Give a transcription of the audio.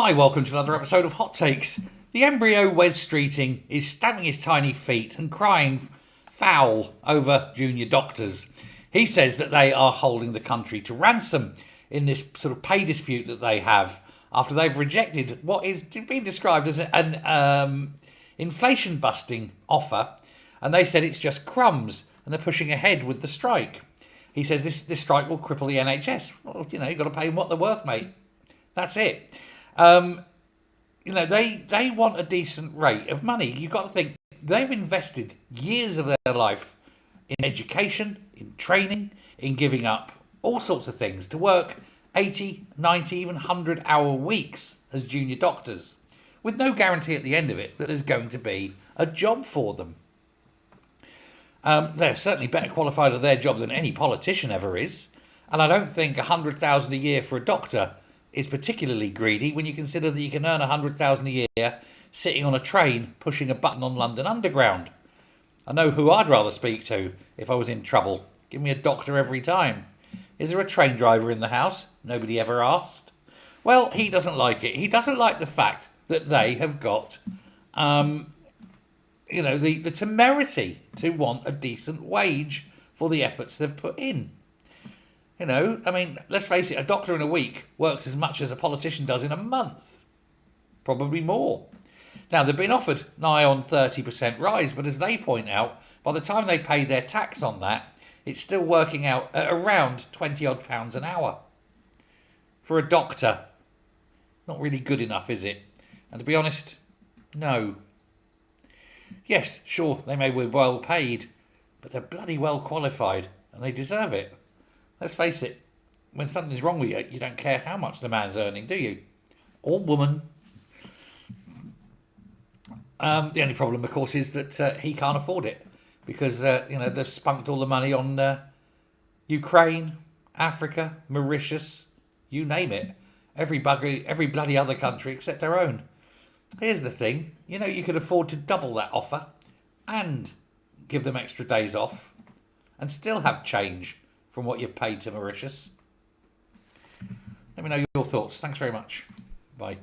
Hi, welcome to another episode of Hot Takes. The embryo Wes Streeting is stamping his tiny feet and crying foul over junior doctors. He says that they are holding the country to ransom in this sort of pay dispute that they have after they've rejected what is being described as an inflation-busting offer, and they said it's just crumbs and they're pushing ahead with the strike. He says this strike will cripple the NHS. Well, you've got to pay them what they're worth, mate. That's it. They want a decent rate of money. You've got to think they've invested years of their life in education, in training, in giving up all sorts of things to work 80, 90, even 100-hour weeks as junior doctors, with no guarantee at the end of it that there's going to be a job for them. They're certainly better qualified at their job than any politician ever is, and I don't think 100,000 a year for a doctor is particularly greedy when you consider that you can earn 100,000 a year sitting on a train pushing a button on London Underground. I know who I'd rather speak to if I was in trouble. Give me a doctor every time. Is there a train driver in the house? Nobody ever asked. Well, he doesn't like it. He doesn't like the fact that they have got, the temerity to want a decent wage for the efforts they've put in. Let's face it, a doctor in a week works as much as a politician does in a month. Probably more. Now, they've been offered nigh on 30% rise, but as they point out, by the time they pay their tax on that, it's still working out at around 20 odd pounds an hour. For a doctor, not really good enough, is it? And to be honest, no. Yes, sure, they may be well paid, but they're bloody well qualified, and they deserve it. Let's face it, when something's wrong with you, you don't care how much the man's earning, do you? Or woman. The only problem, of course, is that he can't afford it because, they've spunked all the money on Ukraine, Africa, Mauritius, you name it. Every bloody other country except their own. Here's the thing, you could afford to double that offer and give them extra days off and still have change from what you've paid to Mauritius. Let me know your thoughts. Thanks very much. Bye.